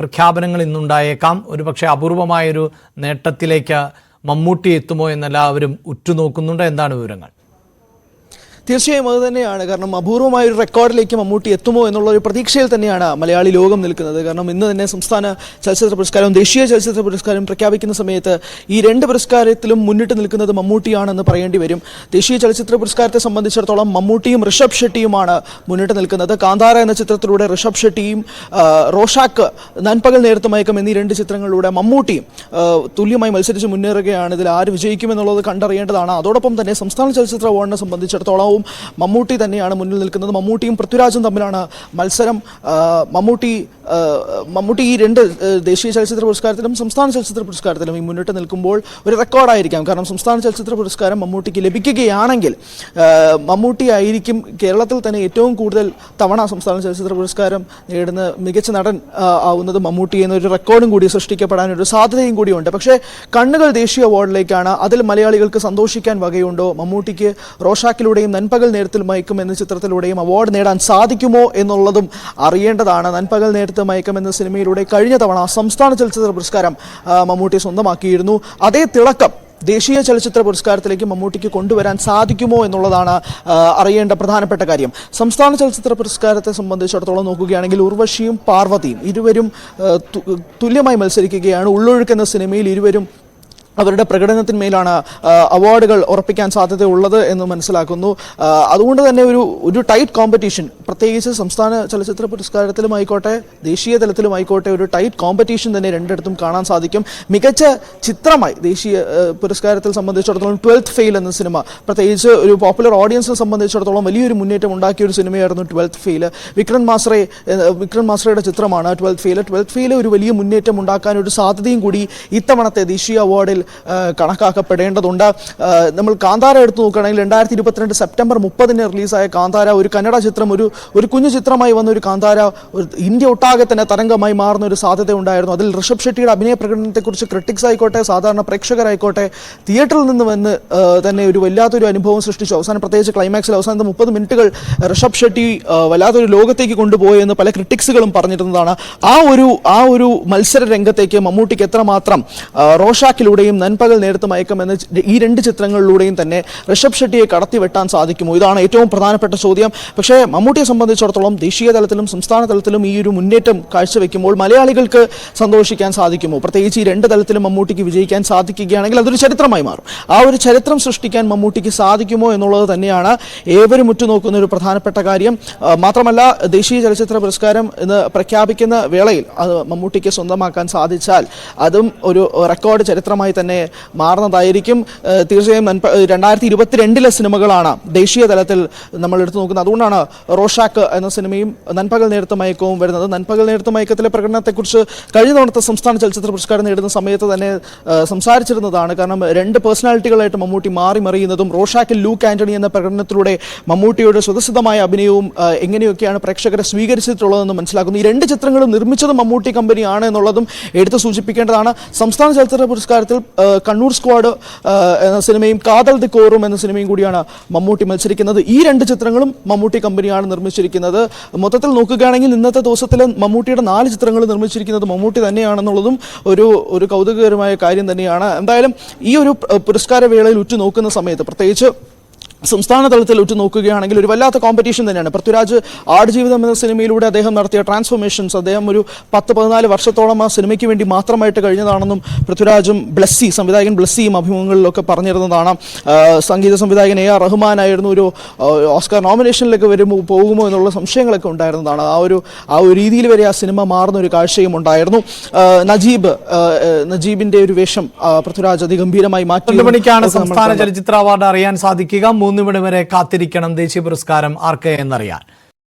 പ്രഖ്യാപനങ്ങൾ ഇന്നുണ്ടായേക്കാം. ഒരുപക്ഷെ അപൂർവമായൊരു നേട്ടത്തിലേക്ക് മമ്മൂട്ടി എത്തുമോ എന്നെല്ലാവരും ഉറ്റുനോക്കുന്നുണ്ട്. എന്താണ് വിവരങ്ങൾ? തീർച്ചയായും അത് തന്നെയാണ്. കാരണം അപൂർവമായൊരു റെക്കോർഡിലേക്ക് മമ്മൂട്ടി എത്തുമോ എന്നുള്ള ഒരു പ്രതീക്ഷയിൽ തന്നെയാണ് മലയാളി ലോകം നിൽക്കുന്നത്. കാരണം ഇന്ന് തന്നെ സംസ്ഥാന ചലച്ചിത്ര പുരസ്കാരവും ദേശീയ ചലച്ചിത്ര പുരസ്കാരവും പ്രഖ്യാപിക്കുന്ന സമയത്ത് ഈ രണ്ട് പുരസ്കാരത്തിലും മുന്നിട്ട് നിൽക്കുന്നത് മമ്മൂട്ടിയാണെന്ന് പറയേണ്ടി വരും. ദേശീയ ചലച്ചിത്ര പുരസ്കാരത്തെ സംബന്ധിച്ചിടത്തോളം മമ്മൂട്ടിയും ഋഷഭ് ഷെട്ടിയുമാണ് മുന്നിട്ട് നിൽക്കുന്നത്. കാന്താര എന്ന ചിത്രത്തിലൂടെ ഋഷഭ് ഷെട്ടിയും റോഷാക്ക് നൻപകൽ നേരത്ത് മയക്കം എന്നീ രണ്ട് ചിത്രങ്ങളിലൂടെ മമ്മൂട്ടിയും തുല്യമായി മത്സരിച്ച് മുന്നേറുകയാണ്. ഇതിൽ ആര് വിജയിക്കുമെന്നുള്ളത് കണ്ടറിയേണ്ടതാണ്. അതോടൊപ്പം തന്നെ സംസ്ഥാന ചലച്ചിത്ര അവാർഡിനെ സംബന്ധിച്ചിടത്തോളം മമ്മൂട്ടി തന്നെയാണ് മുന്നിൽ നിൽക്കുന്നത്. മമ്മൂട്ടിയും പൃഥ്വിരാജും തമ്മിലാണ് മത്സരം. മമ്മൂട്ടി ഈ രണ്ട് ദേശീയ ചലച്ചിത്ര പുരസ്കാരത്തിലും സംസ്ഥാന ചലച്ചിത്ര പുരസ്കാരത്തിലും ഈ മുന്നിട്ട് നിൽക്കുമ്പോൾ ഒരു റെക്കോർഡായിരിക്കാം. കാരണം സംസ്ഥാന ചലച്ചിത്ര പുരസ്കാരം മമ്മൂട്ടിക്ക് ലഭിക്കുകയാണെങ്കിൽ മമ്മൂട്ടി ആയിരിക്കും കേരളത്തിൽ തന്നെ ഏറ്റവും കൂടുതൽ തവണ സംസ്ഥാന ചലച്ചിത്ര പുരസ്കാരം നേടുന്ന മികച്ച നടൻ ആവുന്നത് മമ്മൂട്ടി എന്നൊരു റെക്കോർഡും കൂടി സൃഷ്ടിക്കപ്പെടാനൊരു സാധ്യതയും കൂടിയുണ്ട്. പക്ഷേ കണ്ണുകൾ ദേശീയ അവാർഡിലേക്കാണ്. അതിൽ മലയാളികൾക്ക് സന്തോഷിക്കാൻ വകയുണ്ടോ? മമ്മൂട്ടിക്ക് റോഷാക്കിലൂടെയും നൻപകൽ നേരത്തിൽ മയക്കം എന്ന ചിത്രത്തിലൂടെയും അവാർഡ് നേടാൻ സാധിക്കുമോ എന്നുള്ളതും അറിയേണ്ടതാണ്. നൻപകൽ നേരത്ത് മയക്കം എന്ന സിനിമയിലൂടെ കഴിഞ്ഞ തവണ സംസ്ഥാന ചലച്ചിത്ര പുരസ്കാരം മമ്മൂട്ടി സ്വന്തമാക്കിയിരുന്നു. അതേ തിളക്കം ദേശീയ ചലച്ചിത്ര പുരസ്കാരത്തിലേക്ക് മമ്മൂട്ടിക്ക് കൊണ്ടുവരാൻ സാധിക്കുമോ എന്നുള്ളതാണ് അറിയേണ്ട പ്രധാനപ്പെട്ട കാര്യം. സംസ്ഥാന ചലച്ചിത്ര പുരസ്കാരത്തെ സംബന്ധിച്ചിടത്തോളം നോക്കുകയാണെങ്കിൽ ഉർവശിയും പാർവതിയും ഇരുവരും തുല്യമായി മത്സരിക്കുകയാണ്. ഉള്ളൊഴുക്ക് എന്ന സിനിമയിൽ ഇരുവരും അവരുടെ പ്രകടനത്തിന്മേലാണ് അവാർഡുകൾ ഉറപ്പിക്കാൻ സാധ്യതയുള്ളത് എന്ന് മനസ്സിലാക്കുന്നു. അതുകൊണ്ട് തന്നെ ഒരു ടൈറ്റ് കോമ്പറ്റീഷൻ, പ്രത്യേകിച്ച് സംസ്ഥാന ചലച്ചിത്ര പുരസ്കാരത്തിലുമായിക്കോട്ടെ ദേശീയ തലത്തിലുമായിക്കോട്ടെ ഒരു ടൈറ്റ് കോമ്പറ്റീഷൻ തന്നെ രണ്ടിടത്തും കാണാൻ സാധിക്കും. മികച്ച ചിത്രമായി ദേശീയ പുരസ്കാരത്തിൽ സംബന്ധിച്ചിടത്തോളം 12th ഫെയിൽ എന്ന സിനിമ, പ്രത്യേകിച്ച് ഒരു പോപ്പുലർ ഓഡിയൻസിനെ സംബന്ധിച്ചിടത്തോളം വലിയൊരു മുന്നേറ്റം ഉണ്ടാക്കിയ ഒരു സിനിമയായിരുന്നു 12th ഫെയിൽ. വിക്രം മാസ്രയുടെ ചിത്രമാണ് 12th ഫെയിൽ. 12th ഫെയിൽ ഒരു വലിയ മുന്നേറ്റം ഉണ്ടാക്കാൻ ഒരു സാധ്യതയും കൂടി ഇത്തവണത്തെ ദേശീയ അവാർഡിൽ കണക്കാക്കപ്പെടേണ്ടതുണ്ട്. നമ്മൾ കാന്താര എടുത്തു നോക്കുകയാണെങ്കിൽ 2022 സെപ്റ്റംബർ 30 റിലീസായ കാന്താര ഒരു കന്നഡ ചിത്രം, ഒരു കുഞ്ഞു ചിത്രമായി വന്ന ഒരു കാന്താര ഇന്ത്യ ഒട്ടാകെ തന്നെ തരംഗമായി മാറുന്ന ഒരു സാധ്യത ഉണ്ടായിരുന്നു. അതിൽ ഋഷഭ് ഷെട്ടിയുടെ അഭിനയ പ്രകടനത്തെക്കുറിച്ച് ക്രിട്ടിക്സ് ആയിക്കോട്ടെ സാധാരണ പ്രേക്ഷകരായിക്കോട്ടെ തിയേറ്ററിൽ നിന്ന് വന്ന് തന്നെ ഒരു വല്ലാത്തൊരു അനുഭവം സൃഷ്ടിച്ചു. അവസാനം പ്രത്യേകിച്ച് ക്ലൈമാക്സിൽ അവസാനത്തെ 30 മിനിറ്റുകൾ ഋഷഭ് ഷെട്ടി വല്ലാത്തൊരു ലോകത്തേക്ക് കൊണ്ടുപോയെന്ന് പല ക്രിട്ടിക്സുകളും പറഞ്ഞിരുന്നതാണ്. ആ ഒരു മത്സര രംഗത്തേക്ക് മമ്മൂട്ടിക്ക് എത്രമാത്രം റോഷാക്കിലൂടെയും നൻപകൽ നേരത്ത് മയക്കം എന്ന ഈ രണ്ട് ചിത്രങ്ങളിലൂടെയും തന്നെ ഋഷഭ് ഷെട്ടിയെ കടത്തിവെട്ടാൻ സാധിക്കുമോ? ഇതാണ് ഏറ്റവും പ്രധാനപ്പെട്ട ചോദ്യം. പക്ഷേ മമ്മൂട്ടിയെ സംബന്ധിച്ചിടത്തോളം ദേശീയ തലത്തിലും സംസ്ഥാന തലത്തിലും ഈ ഒരു മുന്നേറ്റം കാഴ്ചവെക്കുമ്പോൾ മലയാളികൾക്ക് സന്തോഷിക്കാൻ സാധിക്കുമോ? പ്രത്യേകിച്ച് ഈ രണ്ട് തലത്തിലും മമ്മൂട്ടിക്ക് വിജയിക്കാൻ സാധിക്കുകയാണെങ്കിൽ അതൊരു ചരിത്രമായി മാറും. ആ ഒരു ചരിത്രം സൃഷ്ടിക്കാൻ മമ്മൂട്ടിക്ക് സാധിക്കുമോ എന്നുള്ളത് തന്നെയാണ് ഏവരും ഉറ്റുനോക്കുന്ന ഒരു പ്രധാനപ്പെട്ട കാര്യം. മാത്രമല്ല ദേശീയ ചലച്ചിത്ര പുരസ്കാരം എന്ന് പ്രഖ്യാപിക്കുന്ന വേളയിൽ അത് മമ്മൂട്ടിക്ക് സ്വന്തമാക്കാൻ സാധിച്ചാൽ അതും ഒരു റെക്കോർഡ് ചരിത്രമായി തന്നെ മാറുന്നതായിരിക്കും. തീർച്ചയായും 2022 സിനിമകളാണ് ദേശീയ തലത്തിൽ നമ്മൾ എടുത്തു നോക്കുന്നത്. അതുകൊണ്ടാണ് റോഷാക്ക് എന്ന സിനിമയും നൻപകൽ നേരത്ത് മയക്കവും വരുന്നത്. നൻപകൽ നേരത്ത് മയക്കത്തിലെ പ്രകടനത്തെക്കുറിച്ച് കഴിഞ്ഞ തവണത്തെ സംസ്ഥാന ചലച്ചിത്ര പുരസ്കാരം നേടുന്ന സമയത്ത് തന്നെ സംസാരിച്ചിരുന്നതാണ്. കാരണം രണ്ട് പേഴ്സണാലിറ്റികളായിട്ട് മമ്മൂട്ടി മാറി മറിയുന്നതും റോഷാക്കിൽ ലൂക്ക് ആന്റണി എന്ന പ്രകടനത്തിലൂടെ മമ്മൂട്ടിയുടെ സ്വതസിദ്ധമായ അഭിനയവും എങ്ങനെയൊക്കെയാണ് പ്രേക്ഷകരെ സ്വീകരിച്ചിട്ടുള്ളതെന്ന് മനസ്സിലാക്കുന്നു. ഈ രണ്ട് ചിത്രങ്ങളും നിർമ്മിച്ചത് മമ്മൂട്ടി കമ്പനിയാണ് എന്നുള്ളതും എടുത്ത് സൂചിപ്പിക്കേണ്ടതാണ്. സംസ്ഥാന ചലച്ചിത്ര പുരസ്കാരത്തിൽ കണ്ണൂർ സ്ക്വാഡ് എന്ന സിനിമയും കാതൽ ദി കോറും എന്ന സിനിമയും കൂടിയാണ് മമ്മൂട്ടി മത്സരിക്കുന്നത്. ഈ രണ്ട് ചിത്രങ്ങളും മമ്മൂട്ടി കമ്പനിയാണ് നിർമ്മിച്ചിരിക്കുന്നത്. മൊത്തത്തിൽ നോക്കുകയാണെങ്കിൽ ഇന്നത്തെ ദിവസത്തിൽ മമ്മൂട്ടിയുടെ 4 ചിത്രങ്ങൾ നിർമ്മിച്ചിരിക്കുന്നത് മമ്മൂട്ടി തന്നെയാണെന്നുള്ളതും ഒരു കൗതുകകരമായ കാര്യം തന്നെയാണ്. എന്തായാലും ഈ ഒരു പുരസ്കാര വേളയിൽ ഉറ്റുനോക്കുന്ന സമയത്ത് പ്രത്യേകിച്ച് സംസ്ഥാന തലത്തിൽ ഉറ്റുനോക്കുകയാണെങ്കിൽ ഒരു വല്ലാത്ത കോമ്പറ്റീഷൻ തന്നെയാണ്. പൃഥ്വിരാജ് ആടുജീവിതം എന്ന സിനിമയിലൂടെ അദ്ദേഹം നടത്തിയ ട്രാൻസ്ഫോർമേഷൻസ്, അദ്ദേഹം ഒരു 10-14 വർഷത്തോളം ആ സിനിമയ്ക്ക് വേണ്ടി മാത്രമായിട്ട് കഴിഞ്ഞതാണെന്നും പൃഥ്വിരാജും സംവിധായകൻ ബ്ലസ്സിയും അഭിമുഖങ്ങളിലൊക്കെ പറഞ്ഞിരുന്നതാണ്. സംഗീത സംവിധായകൻ AR റഹ്മാനായിരുന്നു ഒരു ഓസ്കാർ നോമിനേഷനിലേക്ക് പോകുമോ എന്നുള്ള സംശയങ്ങളൊക്കെ ഉണ്ടായിരുന്നതാണ്. ആ ഒരു രീതിയിൽ വരെ ആ സിനിമ മാറുന്ന ഒരു കാഴ്ചയും ഉണ്ടായിരുന്നു. നജീബിന്റെ ഒരു വേഷം പൃഥ്വിരാജ് അതിഗംഭീരമായി മാറ്റി. 2 മണിക്കാണ് സംസ്ഥാന ചലച്ചിത്ര അവാർഡ് അറിയാൻ സാധിക്കുക. 3 മണി വരെ കാത്തിരിക്കണം ദേശീയ പുരസ്കാരം ആർക്ക് എന്നറിയാൻ.